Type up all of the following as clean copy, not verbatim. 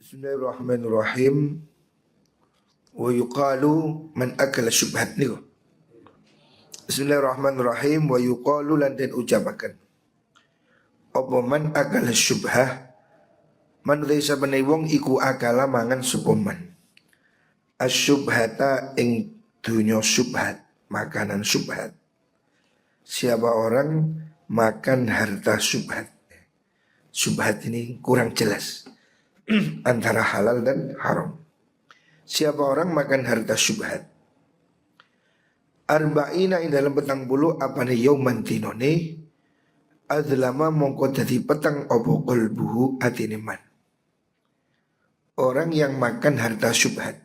Bismillahirrahmanirrahim. Wa yuqalu man akala syubhat niku. Bismillahirrahmanirrahim. Wa yuqalu lan den ucapaken. Apa man akala syubhah, man desa benai wong iku akala mangan sapa man. Asyubhata ing dunya syubhat, makanan syubhat. Siapa orang makan harta syubhat. Syubhat ini kurang jelas antara halal dan haram. Siapa orang makan harta syubhat, arba'ina ing dalam petang bulu apane yauman dinone, adlama mongko dadi petang opo qalbuhu atine man. Orang yang makan harta syubhat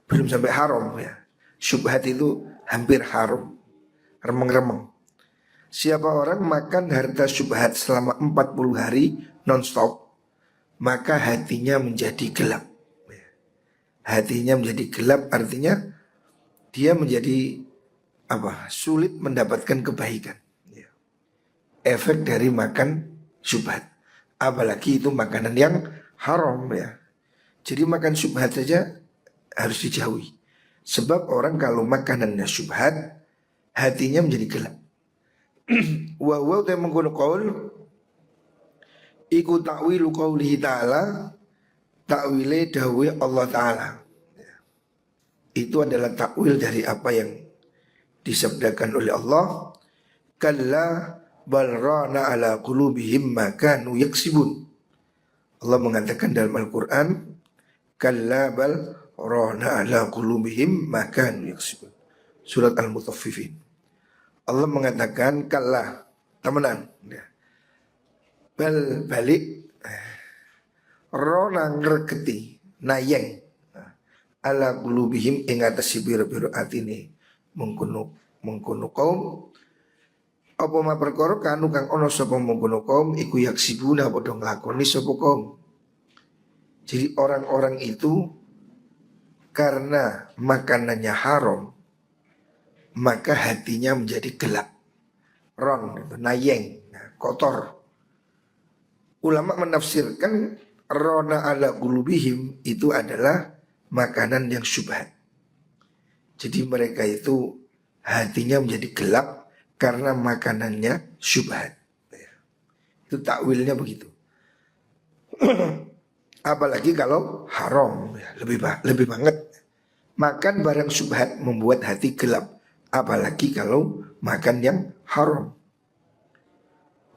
belum sampai haram ya. Syubhat itu hampir haram, remeng-remeng. Siapa orang makan harta syubhat selama 40 hari non-stop, maka hatinya menjadi gelap. Hatinya menjadi gelap artinya dia menjadi sulit mendapatkan kebaikan. Efek dari makan syubhat, apalagi itu makanan yang haram ya. Jadi makan syubhat saja harus dijauhi. Sebab orang kalau makanannya syubhat, hatinya menjadi gelap. Wa wa ta mengkono qaul iku ta'wilu qaulihi ta'ala, takwile dawuh Allah Ta'ala. Itu adalah takwil dari apa yang disabdakan oleh Allah. Kalla bal rana ala qulubihim ma kanu yaksibun. Allah mengatakan dalam Al-Quran, kalla bal rana ala qulubihim ma kanu yaksibun. Surat Al-Mutaffifin. Allah mengatakan kalla, temenan bal balik rona ngreketi nayeng ala qulubihim ing atase biro-biro atine mengkono kaum apa ma perkara kanu kang ana sapa mengkono kaum iku yaksibuna padha nglakoni sapa kaum. Jadi orang-orang itu karena makanannya haram maka hatinya menjadi gelap, ron, nayeng, kotor. Ulama menafsirkan rona ala qulubihim itu adalah makanan yang syubhat. Jadi mereka itu hatinya menjadi gelap karena makanannya syubhat. Itu takwilnya begitu. Apalagi kalau haram, lebih banget. Makan barang syubhat membuat hati gelap, apalagi kalau makan yang haram.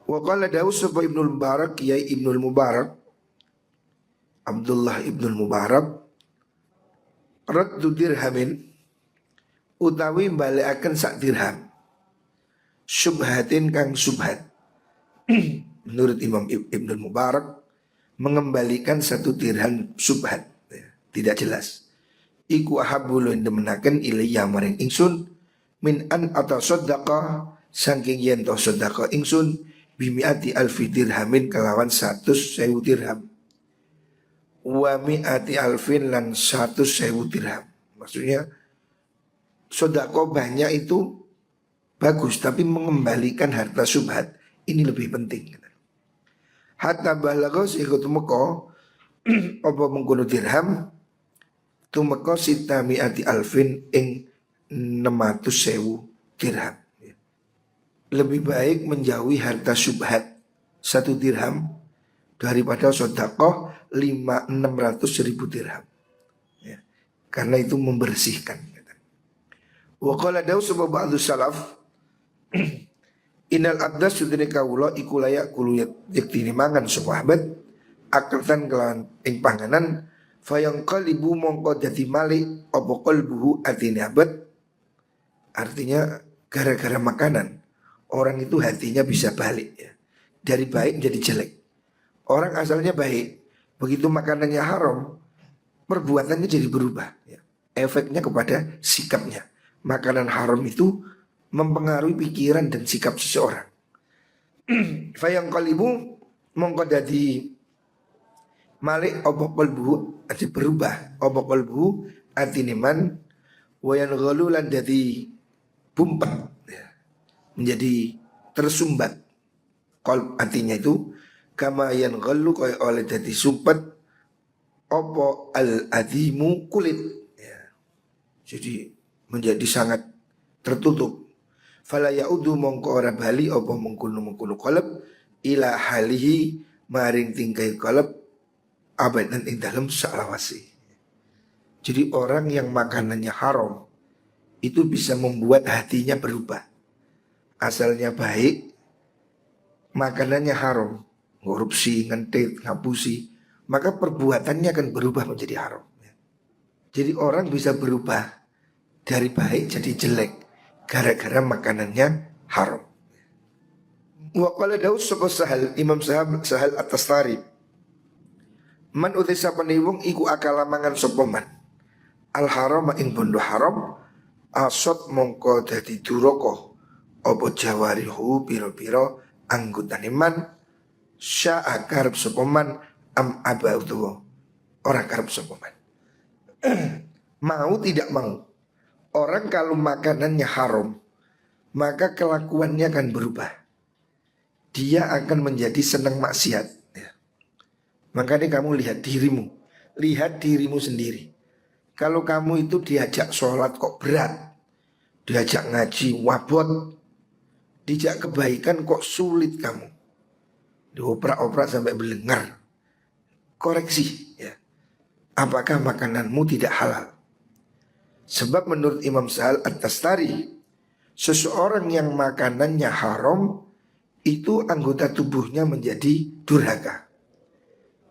Wa qala Daud sapa Ibnul Mubarak, Kiai Ibnul Mubarak, Abdullah Ibnul Mubarak, raddu dirhamin utawi balekaken sak dirham syubhatin kang syubhat. Menurut Imam Ibnul Mubarak, mengembalikan satu dirham syubhat tidak jelas. Iku ahabulu demenaken ilayya maring ingsun min an atasaddaqa saking yen to sedekah ingsun bimiati alfi dirhamin kelawan 100.000 dirham wa mi'ati alfin lan 100.000 dirham. Maksudnya sedekah banyak itu bagus, tapi mengembalikan harta syubhat ini lebih penting. Hatta balagha sikut meko apa mengkono dirham tumeka sita mi'ati alfin ing 600.000 dirham. Lebih baik menjauhi harta syubhat 1 dirham daripada sedekah 600.000 dirham ya. Karena itu membersihkan. Wa qala dawu sebab ba'du salaf innal abda sudene kawula iku layak kulu yaktini mangan sahabat akaltan kelawan ing panganan fayang qalibu mongko dadi malik apa qalbuhu atine abad. Artinya gara-gara makanan orang itu hatinya bisa balik ya. Dari baik jadi jelek. Orang asalnya baik, begitu makanannya haram, perbuatannya jadi berubah ya. Efeknya kepada sikapnya. Makanan haram itu mempengaruhi pikiran dan sikap seseorang. Fayang qalibu mongko dadi malik apa qalbuhu ati berubah apa qalbuhu atine man wayan ghalulan dadi bumpet ya. Menjadi tersumbat qalb hatinya itu kama yan ghalu kaya oleh dadi sumpet opo al-adimu kulit ya. Jadi menjadi sangat tertutup. Fala yaudu mongko ora bali opo mengkono qalb ila halihi maring tingkai qalb abadan ing dalem salawasi. Jadi orang yang makanannya haram itu bisa membuat hatinya berubah. Asalnya baik, makanannya haram, korupsi, ngentit, ngapusi, maka perbuatannya akan berubah menjadi haram. Jadi orang bisa berubah dari baik jadi jelek gara-gara makanannya haram. Wa qala Daud sapa Sahal, Imam Sahal At-Tastari. Man uti sapane wong iku akala mangan sapa man al haram ing bondo haram asot mongko dadi duraka apa jawarihu pira-pira anggotane man syaa karep sapa man am aba utawa ora karep sapa man. Mau tidak mau, orang kalau makanannya haram maka kelakuannya akan berubah. Dia akan menjadi senang maksiat ya. Makanya kamu lihat dirimu sendiri. Kalau kamu itu diajak sholat kok berat, diajak ngaji wabot, diajak kebaikan kok sulit kamu, dioprak-oprak sampai belengar, koreksi ya. Apakah makananmu tidak halal? Sebab menurut Imam Sahal At-Tastari, seseorang yang makanannya haram itu anggota tubuhnya menjadi durhaka.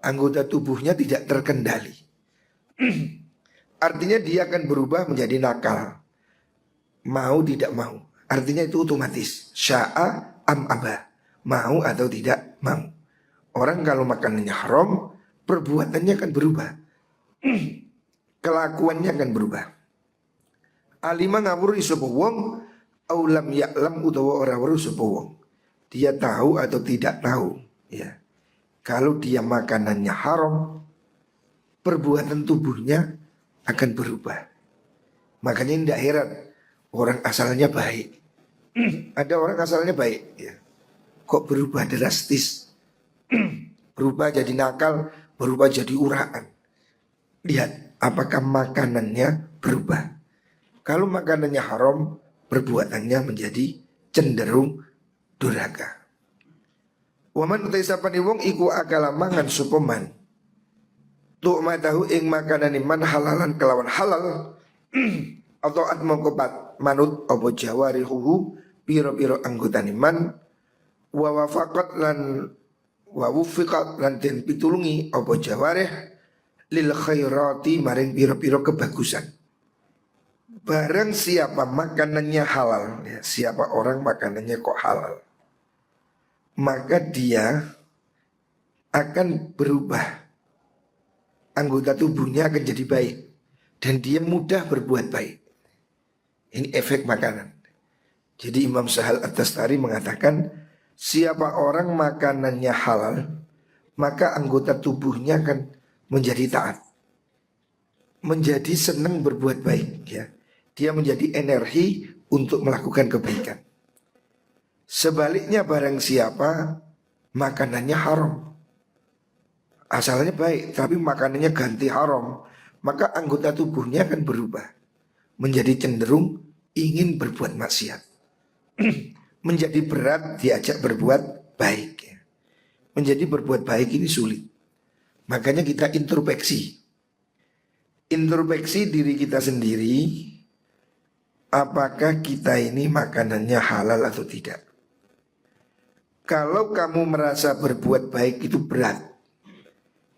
Anggota tubuhnya tidak terkendali. Artinya dia akan berubah menjadi nakal. Mau tidak mau. Artinya itu otomatis. Sya'a am aba. Mau atau tidak mau. Orang kalau makanannya haram, perbuatannya akan berubah. Kelakuannya akan berubah. Alima ngawuri sapa wong aulam ya'lam utawa ora weruh sapa wong. Dia tahu atau tidak tahu ya. Kalau dia makanannya haram, perbuatan tubuhnya akan berubah. Makanya tidak heran orang asalnya baik. Ada orang asalnya baik ya. Kok berubah drastis? Berubah jadi nakal, berubah jadi uraan. Lihat apakah makanannya berubah. Kalau makanannya haram, perbuatannya menjadi cenderung durhaka. Waman utai sapani wong iku akala mangan supeman tu matahu ing makanani man halalan kelawan halal atau atmongkopat manut opo jawarihuhu piro-piro anggotani man wa wafaqat lan wa wufiqat lan den pitulungi opo jawarih lil khairati maring piro-piro kebagusan. Barang siapa makanannya halal ya, siapa orang makanannya kok halal, maka dia akan berubah. Anggota tubuhnya akan jadi baik dan dia mudah berbuat baik. Ini efek makanan. Jadi Imam Sahal At-Tastari mengatakan, siapa orang makanannya halal, maka anggota tubuhnya akan menjadi taat, menjadi senang berbuat baik ya. Dia menjadi energi untuk melakukan kebaikan. Sebaliknya barang siapa makanannya haram, asalnya baik tapi makanannya ganti haram, maka anggota tubuhnya akan berubah menjadi cenderung ingin berbuat maksiat. Menjadi berat diajak berbuat baik ya. Menjadi berbuat baik ini sulit. Makanya kita introspeksi diri kita sendiri. Apakah kita ini makanannya halal atau tidak? Kalau kamu merasa berbuat baik itu berat,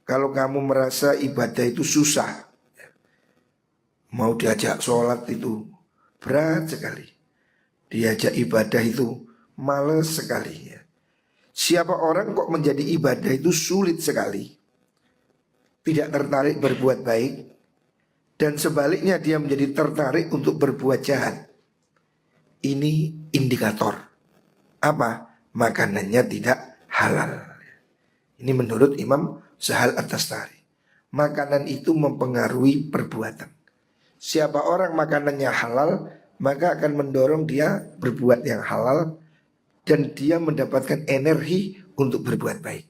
kalau kamu merasa ibadah itu susah, mau diajak sholat itu berat sekali, diajak ibadah itu males sekali ya. Siapa orang kok menjadi ibadah itu sulit sekali, tidak tertarik berbuat baik, dan sebaliknya dia menjadi tertarik untuk berbuat jahat. Ini indikator apa? Makanannya tidak halal. Ini menurut Imam Sahal At-Tastari. Makanan itu mempengaruhi perbuatan. Siapa orang makanannya halal, maka akan mendorong dia berbuat yang halal dan dia mendapatkan energi untuk berbuat baik.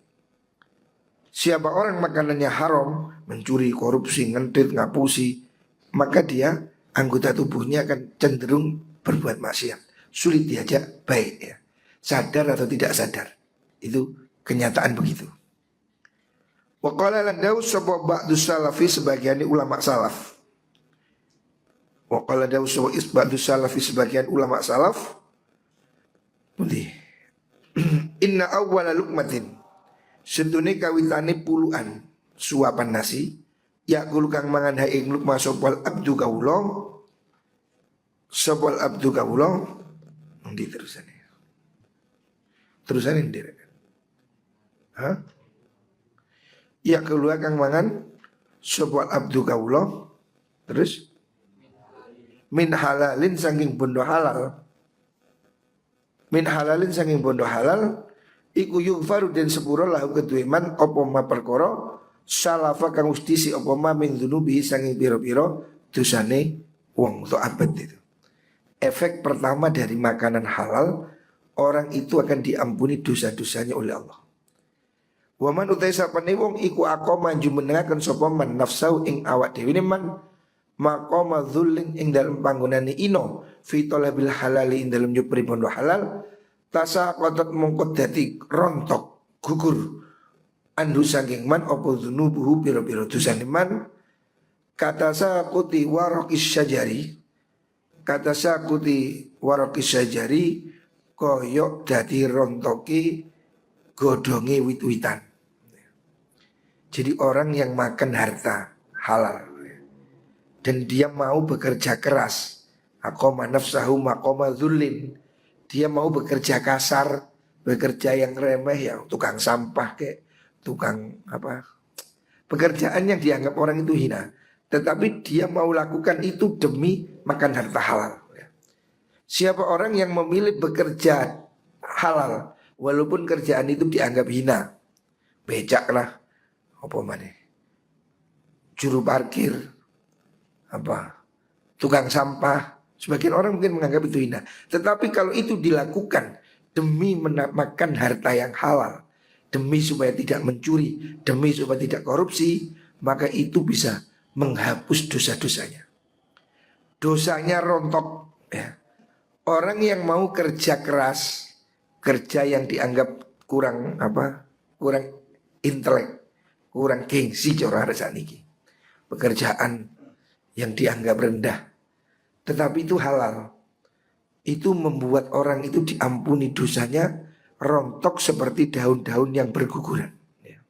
Siapa orang makanannya haram, mencuri, korupsi, ngentit, ngapusi, maka dia anggota tubuhnya akan cenderung berbuat maksiat. Sulit diajak baik ya. Sadar atau tidak sadar. Itu kenyataan begitu. Wa qala lan dawu sapa ba'du salafi sebagian ulama salaf. Wa qala dawu sapa ba'du salafi sebagian ulama salaf. Inna awwala luqmatin sedune kawitane puluhan suapan nasi ya kul kang mangan ha ing lukma sopal abdu kawula sopal abdu kawula ndi terusane ndirek ha ya kul kang mangan sopal abdu kawula terus min halalin saking bondo halal min halalin saking bondo halal iku yughfaru den sepuro lahu kedue man apa ma perkara salafa kang ustisi apa ma min dzunubi saking pira-pira dosane wong atau abad itu. Efek pertama dari makanan halal, orang itu akan diampuni dosa-dosanya oleh Allah. Wa man utai sapane wong iku aqama jumenengaken sapa man nafsau ing awak dhewe man maqama dzullin ing dalem panggonane ino fi talabil halali ing dalem nyupri bondo halal tasa kotot mongkot dadi rontok gugur andu saking man opo dzunubuhu pira-pira dosane man kata sakuti waraqis syajari kata sakuti waraqis syajari koyok dadi rontoki godonge wit-witan. Jadi orang yang makan harta halal dan dia mau bekerja keras, aqama nafsahu maqama dzullin, dia mau bekerja kasar, bekerja yang remeh ya tukang sampah kayak tukang apa, pekerjaan yang dianggap orang itu hina, tetapi dia mau lakukan itu demi makan harta halal. Siapa orang yang memilih bekerja halal walaupun kerjaan itu dianggap hina, becak lah, apa mana, juru parkir, apa, tukang sampah. Sebagian orang mungkin menganggap itu hina. Tetapi kalau itu dilakukan demi makan harta yang halal, demi supaya tidak mencuri, demi supaya tidak korupsi, maka itu bisa menghapus dosa-dosanya. Dosanya rontok ya. Orang yang mau kerja keras, kerja yang dianggap kurang apa, kurang intelek, kurang gengsi cara saat ini. Pekerjaan yang dianggap rendah, tetapi itu halal. Itu membuat orang itu diampuni dosanya rontok seperti daun-daun yang berguguran ya.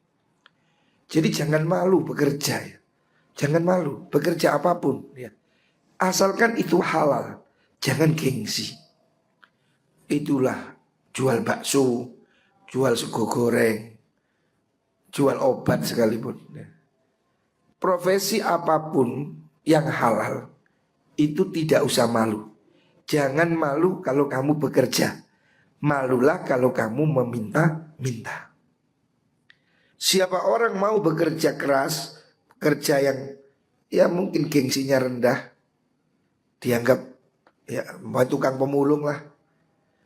Jadi jangan malu bekerja ya. Jangan malu bekerja apapun ya. Asalkan itu halal, jangan gengsi. Itulah jual bakso, jual sego goreng, jual obat sekalipun ya. Profesi apapun yang halal itu tidak usah malu. Jangan malu kalau kamu bekerja. Malulah kalau kamu meminta-minta. Siapa orang mau bekerja keras, kerja yang ya mungkin gengsinya rendah, dianggap ya tukang pemulung lah,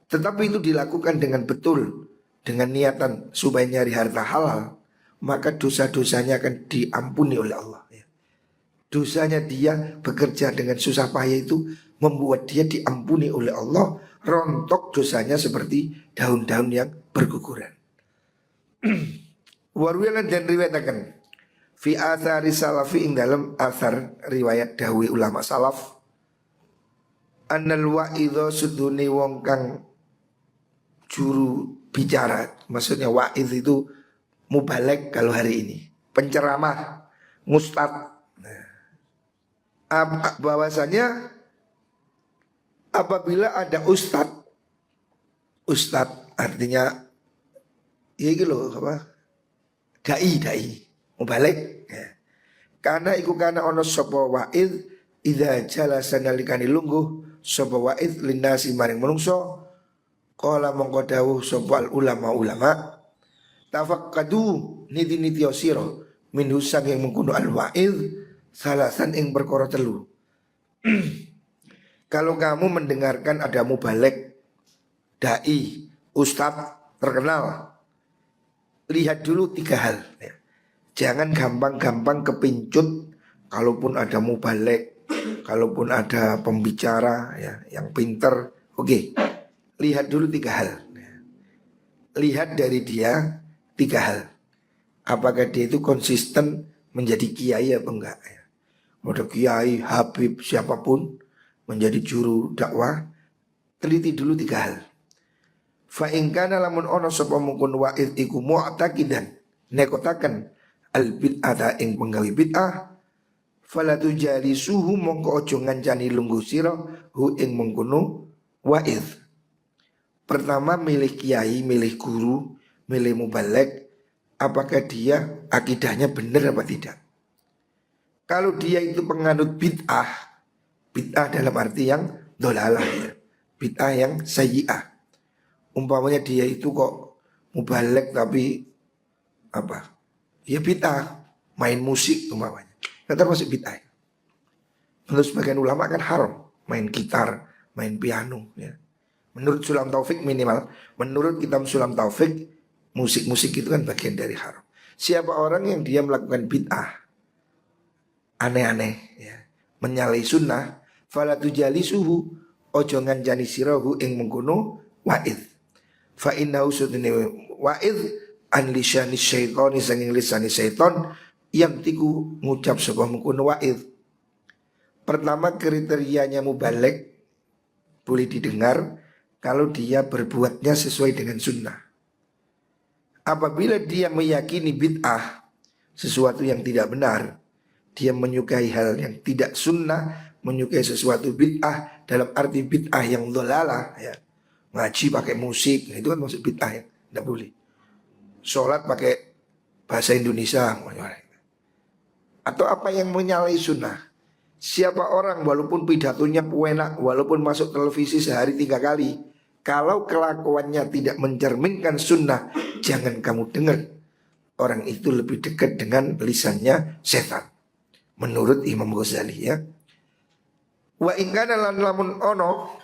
tetapi itu dilakukan dengan betul, dengan niatan supaya nyari harta halal, maka dosa-dosanya akan diampuni oleh Allah ya. Dosanya dia bekerja dengan susah payah itu membuat dia diampuni oleh Allah, rontok dosanya seperti daun-daun yang berguguran. Warwilan dan riwayatakan fi athari salafi ing dalam athar riwayat dahwi ulama salaf annal wa'idho suduni wong kang juru bicara, maksudnya wa'idh itu mubalek kalau hari ini, penceramah, mustad. Bahwasanya apabila ada ustadz artinya ya gitu apa, dai mubalek ya. Karena iku kana ono sapa wa'id idza jalasa nalikani lungguh sapa wa'id linasi maring menungso qala mongko dawuh sapa ulama tafaqqadu niti sira min husan yang mengkuno al wa'id salasan ing perkara telu. Kalau kamu mendengarkan ada mubalek, dai, ustadz terkenal, lihat dulu 3 hal ya. Jangan gampang-gampang kepincut. Kalaupun ada mubalek, kalaupun ada pembicara ya, yang pinter, oke, lihat dulu 3 hal. Lihat dari dia 3 hal. Apakah dia itu konsisten menjadi kiai apa enggak ya. Mau kiai, habib, siapapun menjadi juru dakwah, teliti dulu 3 hal. Fa in kana lamun ono sapa mungkun wa'id iku mu'taqidan nekotaken al bid'ata ing penggawe bid'ah, fala tujalisuhu mongko aja ngancani lungguh sira hu ing mengkono wa'id. Pertama, milih kiai, milih guru, milih mubalek, apakah dia akidahnya benar apa tidak. Kalau dia itu penganut bid'ah, bid'ah dalam arti yang dolalah ya, bid'ah yang sayyi'ah. Umpamanya dia itu kok mubalek tapi apa? Ya bid'ah, main musik umpamanya. Itu termasuk bid'ah. Menurut sebagian ulama kan haram main gitar, main piano ya. Menurut Sulam Taufik minimal, menurut kitab Sulam Taufik, musik-musik itu kan bagian dari haram. Siapa orang yang dia melakukan bid'ah aneh-aneh ya, menyalahi sunnah, fala tujalisuhu ojo ngancani sirahu ing mengkono wa'id. Fa innahu sudene wa'id an lisani syaitani sanging lisani syaiton yang tiku ngucap sebuah mengkono wa'id. Pertama, kriterianya mubalek boleh didengar kalau dia berbuatnya sesuai dengan sunnah. Apabila dia meyakini bid'ah, sesuatu yang tidak benar, dia menyukai hal yang tidak sunnah, menyukai sesuatu bid'ah dalam arti bid'ah yang dolalah ya. Ngaji pakai musik, itu kan maksud bid'ah ya, tidak boleh. Sholat pakai bahasa Indonesia, atau apa yang menyalahi sunnah. Siapa orang walaupun pidatonya enak, walaupun masuk televisi sehari 3 kali, kalau kelakuannya tidak mencerminkan sunnah, jangan kamu dengar. Orang itu lebih dekat dengan lisannya setan, menurut Imam Ghazali ya. Wa ingkana lan lamun ono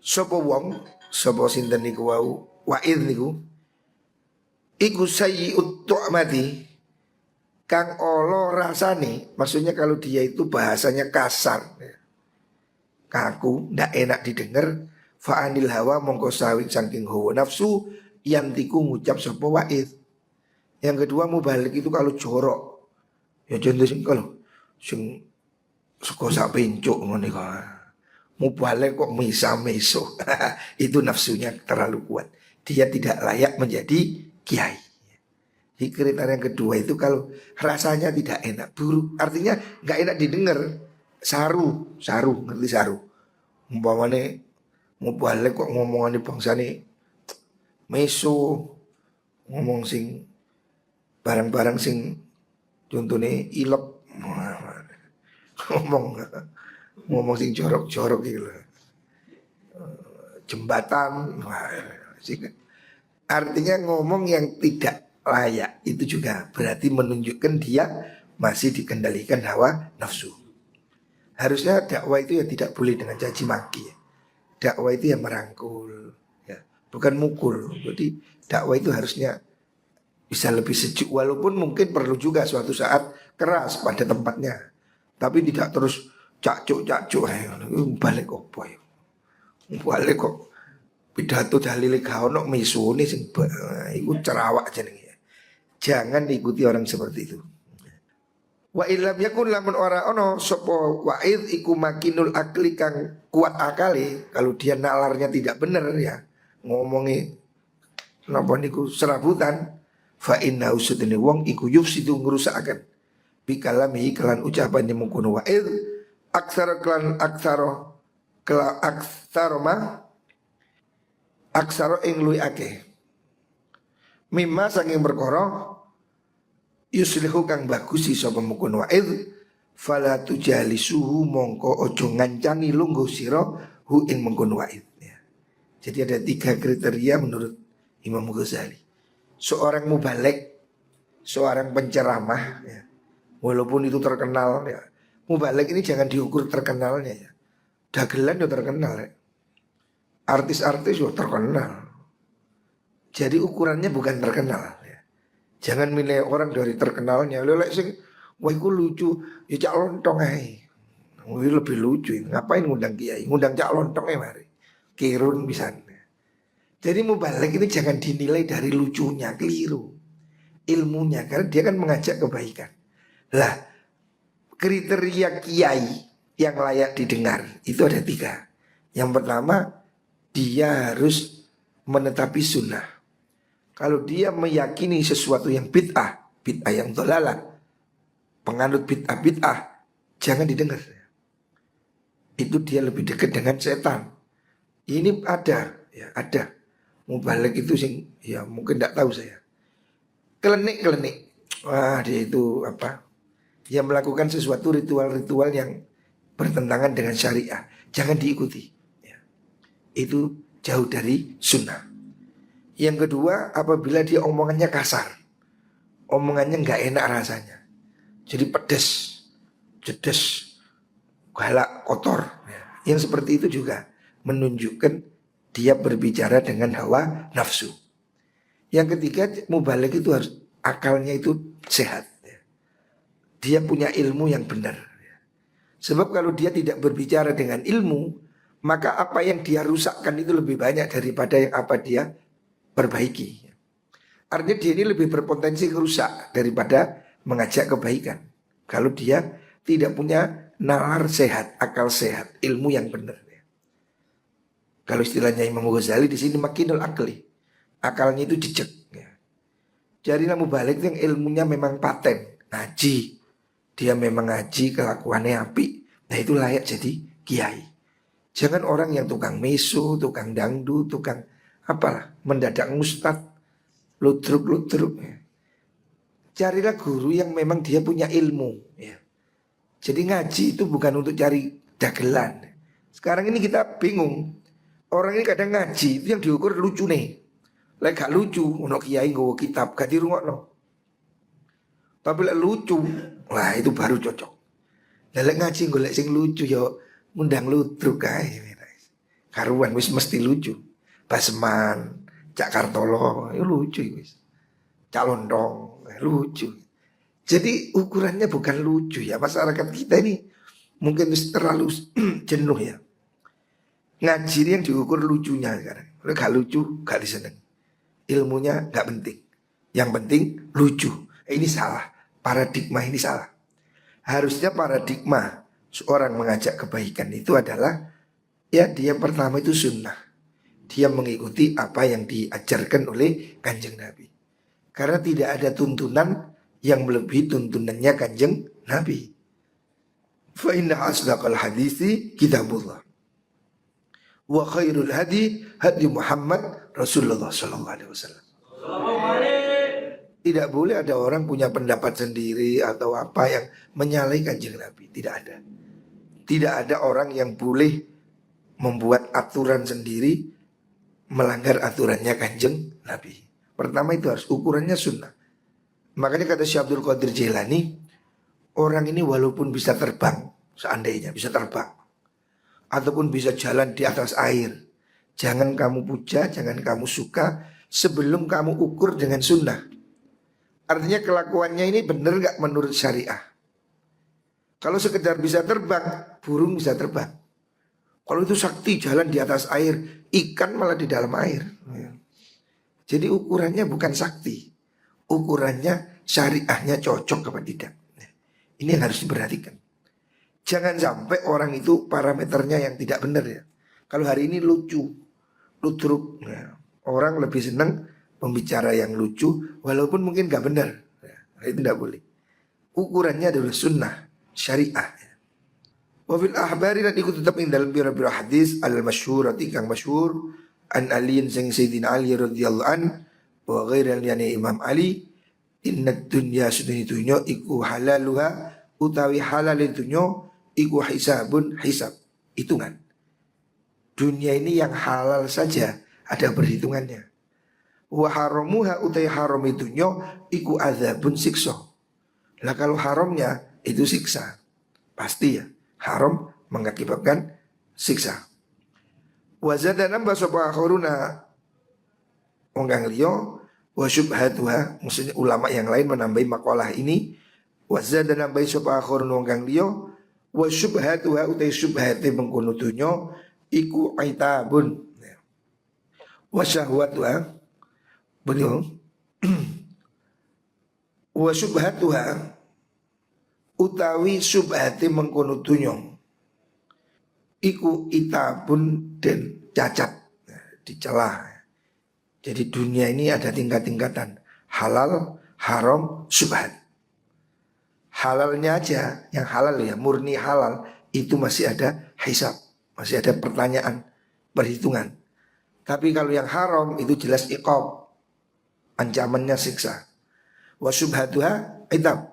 sapa wong, sapa sinten niku wau wa'id niku iku sayyi'ut tu'mati, kang olo rasane, maksudnya kalau dia itu bahasanya kasar ya, kaku, ndak enak didengar, fa'anil hawa mongko sawing saking hawa nafsu yang tiku ngucap sapa wa'id. Yang kedua, mubalik itu kalau jorok ya, contoh sing kalau sing sego sak pencuk ngene kok. Mubalik kok misa-meso. Itu nafsunya terlalu kuat. Dia tidak layak menjadi kiai. Di kriteria yang kedua itu kalau rasanya tidak enak, buruk, artinya nggak enak didengar. Saru, ngerti saru? Umpamane mubalik kok ngomongane bangsane meso, ngomong sing barang-barang sing contohnya ilok, ngomong sing jorok-jorok gitu, jembatan, artinya ngomong yang tidak layak, itu juga berarti menunjukkan dia masih dikendalikan hawa nafsu. Harusnya dakwah itu ya tidak boleh dengan caci maki ya. Dakwah itu ya merangkul ya, bukan mukul. Jadi dakwah itu harusnya bisa lebih sejuk, walaupun mungkin perlu juga suatu saat keras pada tempatnya, tapi tidak terus cacuk balik opo ya. Balik kok pidato dalile gak ono misune sing iku cerawak jenenge. Jangan diikuti orang seperti itu. Wa illam yakun lamun ora ono sapa wa'id iku makinul akli kang kuat akali, kalau dia nalarnya tidak benar ya, ngomongi napa niku serabutan, fa inna usudene wong iku yufsidu ngrusakaken bikalami kelan ucapan yang mengkono wa'id aksara kelan aksara kela aksara ma aksara ing luwih akeh mimma saking perkara yuslihu kang bagusi sapa mukun wa'id fala tujalisuhu mongko ojo ngancani lungguh sira hu ing mukun wa'id ya. Jadi ada 3 kriteria menurut Imam Ghazali. Seorang mubalek, seorang penceramah ya, walaupun itu terkenal ya. Mubalek ini jangan diukur terkenalnya ya. Dagelan ya terkenal ya. Artis-artis ya terkenal. Jadi ukurannya bukan terkenal ya. Jangan milih orang dari terkenalnya. Lelek sing wah iku lucu, ya cak lontong ae. Wih lebih lucu. Ngapain ngundang kiai? Ngundang cak lontong mari. Kirun bisa. Jadi mubalik ini jangan dinilai dari lucunya, keliru. Ilmunya, karena dia kan mengajak kebaikan. Lah, kriteria kiai yang layak didengar itu ada 3. Yang pertama, dia harus menetapi sunnah. Kalau dia meyakini sesuatu yang bid'ah, bid'ah yang dolalah, penganut bid'ah, jangan didengar. Itu dia lebih dekat dengan setan. Ini ada, ya ada. Mubalik itu sing, ya mungkin tidak tahu saya. Kelenik. Wah dia itu apa? Dia melakukan sesuatu ritual-ritual yang bertentangan dengan syariah. Jangan diikuti. Ya. Itu jauh dari sunnah. Yang kedua, apabila dia omongannya kasar, omongannya nggak enak rasanya, jadi pedes, jedes, galak, kotor. Ya. Yang seperti itu juga menunjukkan dia berbicara dengan hawa nafsu. Yang ketiga, mubalik itu harus akalnya itu sehat. Ya. Dia punya ilmu yang benar. Ya. Sebab kalau dia tidak berbicara dengan ilmu, maka apa yang dia rusakkan itu lebih banyak daripada yang apa dia perbaiki. Artinya dia ini lebih berpotensi rusak daripada mengajak kebaikan. Kalau dia tidak punya nalar sehat, akal sehat, ilmu yang benar. Kalau istilahnya Imam Ghazali di sini makinul akli, akalnya itu jejak. Jadi mubalik yang ilmunya memang paten, ngaji, dia memang ngaji, kelakuannya api, nah itu layak jadi kiai. Jangan orang yang tukang meso, tukang dangdut, tukang apalah, mendadak ustad, ludruk. Ya. Carilah guru yang memang dia punya ilmu. Ya. Jadi ngaji itu bukan untuk cari dagelan. Sekarang ini kita bingung. Orang ini kadang ngaji itu yang diukur lucu nih. Lek gak lucu, ono kiai nggawa kitab gak dirungokno. Tapi lek lucu, wah itu baru cocok. Lek ngaji golek sing lucu yo ngundang ludruk kae. Karuan wis mesti lucu. Basman, Cak Kartolo, itu lucu wis. Cak Lontong, lucu. Jadi ukurannya bukan lucu ya. Masyarakat kita ini mungkin terlalu jenuh ya. Ngaji ini yang diukur lucunya sekarang. Kalau gak lucu, gak diseneng. Ilmunya gak penting. Yang penting lucu. Ini salah. Paradigma ini salah. Harusnya paradigma seorang mengajak kebaikan itu adalah ya dia pertama itu sunnah. Dia mengikuti apa yang diajarkan oleh Kanjeng Nabi. Karena tidak ada tuntunan yang melebihi tuntunannya Kanjeng Nabi. Fa inna asdaqal hadisi kitabullah. Wa khairul hadi hadi Muhammad Rasulullah sallallahu alaihi wasallam. Tidak boleh ada orang punya pendapat sendiri atau apa yang menyalahi Kanjeng Nabi. Tidak ada. Tidak ada orang yang boleh membuat aturan sendiri melanggar aturannya Kanjeng Nabi. Pertama itu harus ukurannya sunnah. Makanya kata Syekh Abdul Qadir Jailani, orang ini walaupun bisa terbang, seandainya bisa terbang, ataupun bisa jalan di atas air, jangan kamu puja, jangan kamu suka sebelum kamu ukur dengan sunnah. Artinya kelakuannya ini benar gak menurut syariah. Kalau sekedar bisa terbang, burung bisa terbang. Kalau itu sakti jalan di atas air, ikan malah di dalam air. Jadi ukurannya bukan sakti, ukurannya syariahnya cocok apa tidak. Ini yang harus diperhatikan. Jangan sampai orang itu parameternya yang tidak benar ya. Kalau hari ini lucu, ludruk, ya. Orang lebih senang pembicara yang lucu, walaupun mungkin gak benar. Ya, itu tidak boleh. Ukurannya adalah sunnah, syariah. Wafil ahbari dan ikut tetap ing dalam bira-bira hadis al-masyhur kang masyhur an aliin sing sayyidina Ali radhiyallahu an wa ghairan yani Imam Ali inna dunya sunni dunya iku halaluha utawi halal dunya iku hisabun hisab hitungan. Dunia ini yang halal saja ada perhitungannya. Wa haramuha utai haram dunya iku azabun siksa. Lah kalau haramnya itu siksa. Pasti ya. Haram mengakibatkan siksa. Wa zada nambah sapa akhiruna wong kang liya Wa syubhatuha, maksudnya ulama yang lain menambahi makalah ini. Wa zada nambahi sapa akhirun wong kang liya. Wa syubhatuha utai syubhate mengkono dunya iku aitabun. Wa syahwatuha beliau wa syubhatuha utawi syubhate mengkono dunya iku itabun dan cacat, dicela. Jadi dunia ini ada tingkat-tingkatan, halal, haram, syubhat. Halalnya aja, yang halal ya, murni halal, itu masih ada hisab, masih ada pertanyaan, perhitungan. Tapi kalau yang haram itu jelas iqab, ancamannya siksa. Wa syubhatuha itab.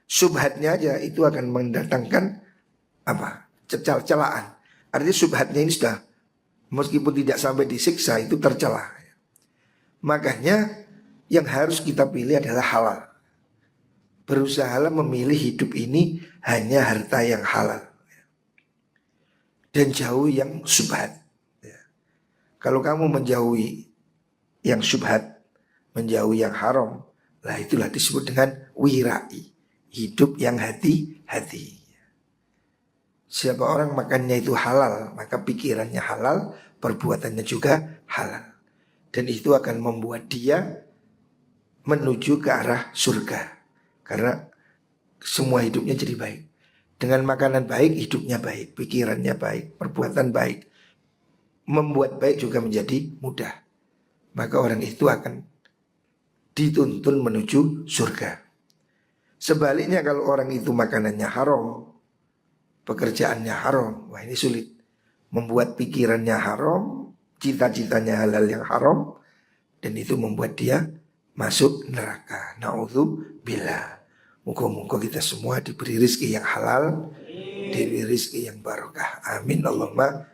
Syubhatnya aja itu akan mendatangkan apa? Celaan. Artinya syubhatnya ini sudah meskipun tidak sampai disiksa itu tercela. Makanya yang harus kita pilih adalah halal. Berusahalah memilih hidup ini hanya harta yang halal dan jauh yang syubhat. Kalau kamu menjauhi yang syubhat, menjauhi yang haram, lah itulah disebut dengan wirai, hidup yang hati-hati. Siapa orang makannya itu halal, maka pikirannya halal, perbuatannya juga halal. Dan itu akan membuat dia menuju ke arah surga. Karena semua hidupnya jadi baik. Dengan makanan baik, hidupnya baik, pikirannya baik, perbuatan baik. Membuat baik juga menjadi mudah. Maka orang itu akan dituntun menuju surga. Sebaliknya kalau orang itu makanannya haram, pekerjaannya haram, wah ini sulit. Membuat pikirannya haram, cita-citanya halal yang haram, dan itu membuat dia masuk neraka. Na'udzubillah. Moga-moga kita semua diberi rezeki yang halal, diberi rezeki yang barokah. Amin Allahumma